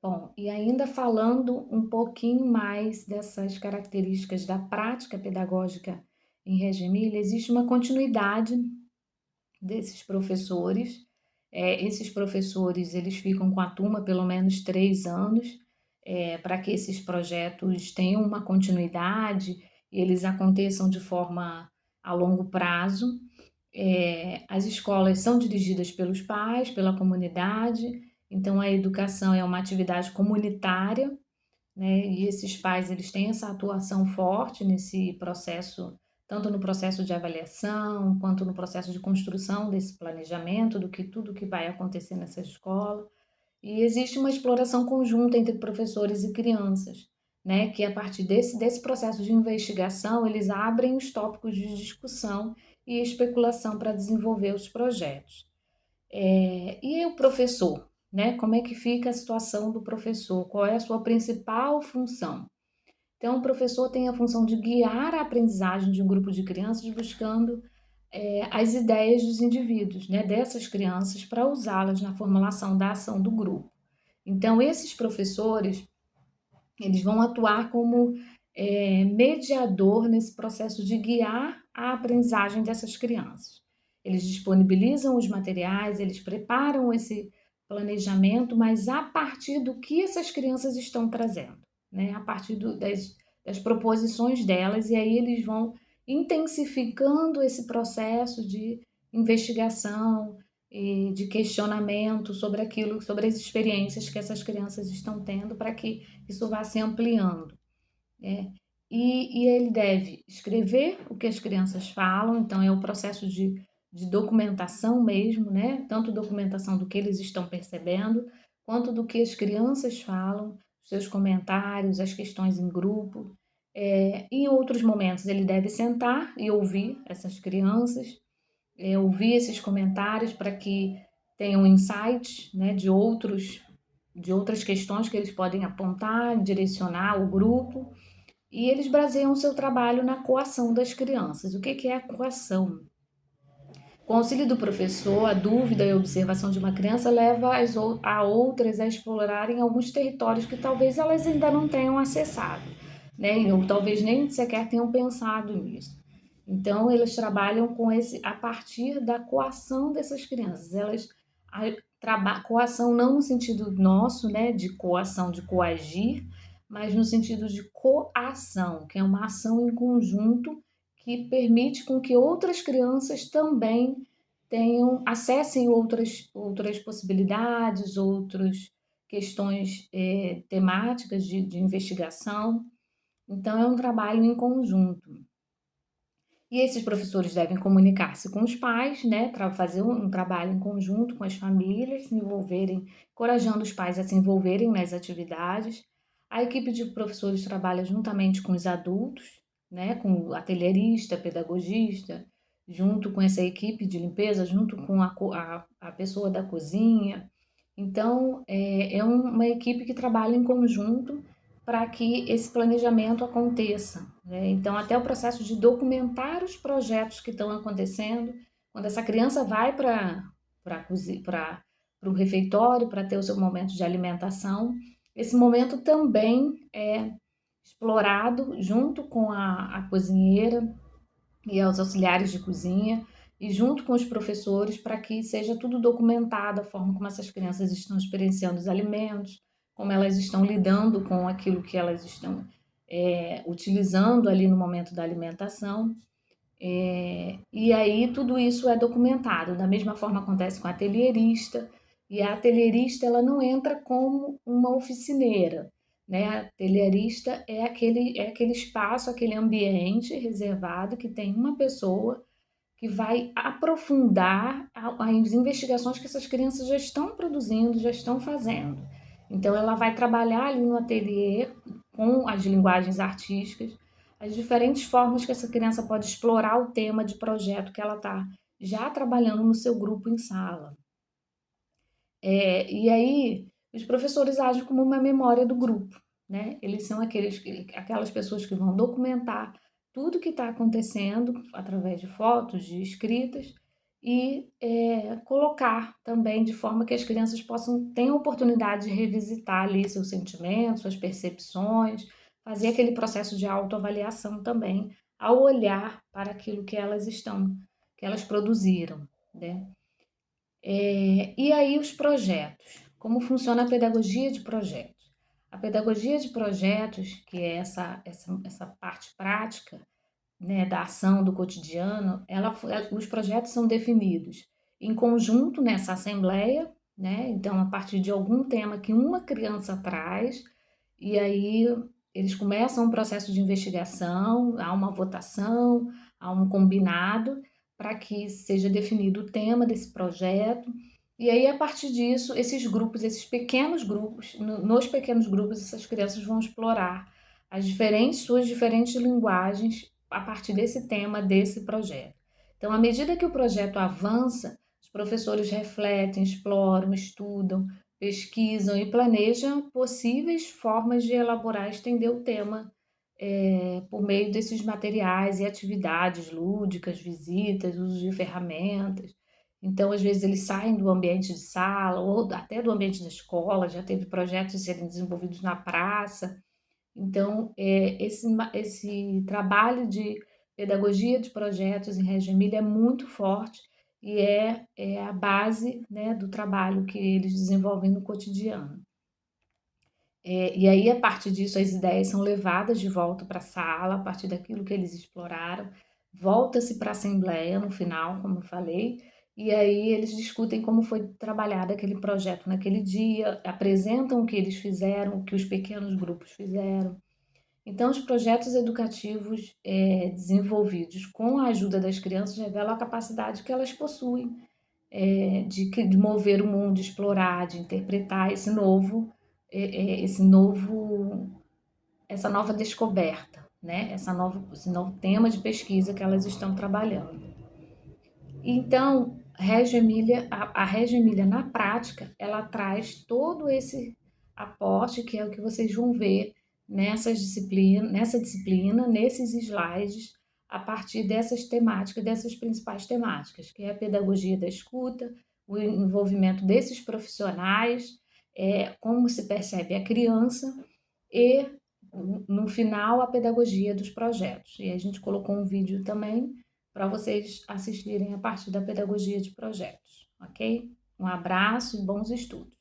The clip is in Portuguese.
Bom, e ainda falando um pouquinho mais dessas características da prática pedagógica em Reggio Emilia, existe uma continuidade desses professores. Esses professores, eles ficam com a turma pelo menos 3 anos, para que esses projetos tenham uma continuidade e eles aconteçam de forma a longo prazo. As escolas são dirigidas pelos pais, pela comunidade, então a educação é uma atividade comunitária, né? E esses pais eles têm essa atuação forte nesse processo, tanto no processo de avaliação, quanto no processo de construção desse planejamento do que tudo que vai acontecer nessa escola. E existe uma exploração conjunta entre professores e crianças, né? Que a partir desse processo de investigação, eles abrem os tópicos de discussão e especulação para desenvolver os projetos. E o professor, né? Como é que fica a situação do professor? Qual é a sua principal função? Então, o professor tem a função de guiar a aprendizagem de um grupo de crianças buscando as ideias dos indivíduos, né, dessas crianças, para usá-las na formulação da ação do grupo. Então, esses professores, eles vão atuar como mediador nesse processo de guiar a aprendizagem dessas crianças. Eles disponibilizam os materiais, eles preparam esse planejamento, mas a partir do que essas crianças estão trazendo, né? A partir das proposições delas, e aí eles vão intensificando esse processo de investigação e de questionamento sobre aquilo, sobre as experiências que essas crianças estão tendo, para que isso vá se ampliando, né? E ele deve escrever o que as crianças falam, então é o processo de documentação mesmo, né? Tanto documentação do que eles estão percebendo, quanto do que as crianças falam, seus comentários, as questões em grupo. Em outros momentos, ele deve sentar e ouvir essas crianças, ouvir esses comentários para que tenham insights, né, de outras questões que eles podem apontar, direcionar o grupo, e eles baseiam o seu trabalho na coação das crianças. O que é a coação? Com o auxílio do professor, a dúvida e a observação de uma criança leva a outras a explorarem alguns territórios que talvez elas ainda não tenham acessado, né? Ou talvez nem sequer tenham pensado nisso. Então, eles trabalham com a partir da coação dessas crianças. Coação não no sentido nosso, né, de coação, de coagir, mas no sentido de coação, que é uma ação em conjunto que permite com que outras crianças também acessem outras possibilidades, outras questões temáticas de investigação. Então, é um trabalho em conjunto. E esses professores devem comunicar-se com os pais, né, fazer um trabalho em conjunto com as famílias, se envolverem, encorajando os pais a se envolverem nas atividades. A equipe de professores trabalha juntamente com os adultos, né, com o atelierista, pedagogista, junto com essa equipe de limpeza, junto com a pessoa da cozinha. Então, é uma equipe que trabalha em conjunto para que esse planejamento aconteça, né? Então, até o processo de documentar os projetos que estão acontecendo, quando essa criança vai para o refeitório para ter o seu momento de alimentação, esse momento também é explorado junto com a cozinheira e aos auxiliares de cozinha e junto com os professores para que seja tudo documentado, a forma como essas crianças estão experienciando os alimentos, como elas estão lidando com aquilo que elas estão utilizando ali no momento da alimentação. E aí tudo isso é documentado. Da mesma forma acontece com a atelierista, e a atelierista ela não entra como uma oficineira, né? A atelierista é aquele espaço, aquele ambiente reservado que tem uma pessoa que vai aprofundar as investigações que essas crianças já estão produzindo, já estão fazendo. Então, ela vai trabalhar ali no ateliê com as linguagens artísticas, as diferentes formas que essa criança pode explorar o tema de projeto que ela está já trabalhando no seu grupo em sala. E aí, os professores agem como uma memória do grupo, né? Eles são aquelas pessoas que vão documentar tudo que está acontecendo através de fotos, de escritas, e colocar também de forma que as crianças possam ter a oportunidade de revisitar ali seus sentimentos, suas percepções, fazer aquele processo de autoavaliação também, ao olhar para aquilo que elas produziram, né? E aí os projetos, como funciona a pedagogia de projetos? A pedagogia de projetos, que é essa parte prática, né, da ação do cotidiano, os projetos são definidos em conjunto nessa assembleia, né? Então, a partir de algum tema que uma criança traz, e aí eles começam um processo de investigação, há uma votação, há um combinado para que seja definido o tema desse projeto. E aí, a partir disso, esses grupos, esses pequenos grupos, nos pequenos grupos, essas crianças vão explorar suas diferentes linguagens a partir desse tema, desse projeto. Então, à medida que o projeto avança, os professores refletem, exploram, estudam, pesquisam e planejam possíveis formas de elaborar e estender o tema por meio desses materiais e atividades lúdicas, visitas, uso de ferramentas. Então, às vezes, eles saem do ambiente de sala ou até do ambiente da escola, já teve projetos serem desenvolvidos na praça. Então, esse trabalho de pedagogia de projetos em Reggio Emília é muito forte e é a base, né, do trabalho que eles desenvolvem no cotidiano. E aí, a partir disso, as ideias são levadas de volta para a sala, a partir daquilo que eles exploraram, volta-se para a assembleia no final, como eu falei, e aí eles discutem como foi trabalhado aquele projeto naquele dia, apresentam o que eles fizeram, o que os pequenos grupos fizeram. Então, os projetos educativos desenvolvidos com a ajuda das crianças revelam a capacidade que elas possuem de mover o mundo, de explorar, de interpretar esse novo, essa nova descoberta, né? Esse novo tema de pesquisa que elas estão trabalhando. Então, a Reggio Emília, na prática, ela traz todo esse aporte, que é o que vocês vão ver nessa disciplina, nesses slides, a partir dessas temáticas, dessas principais temáticas, que é a pedagogia da escuta, o envolvimento desses profissionais, como se percebe a criança e, no final, a pedagogia dos projetos. E a gente colocou um vídeo também para vocês assistirem a partir da pedagogia de projetos, ok? Um abraço e bons estudos.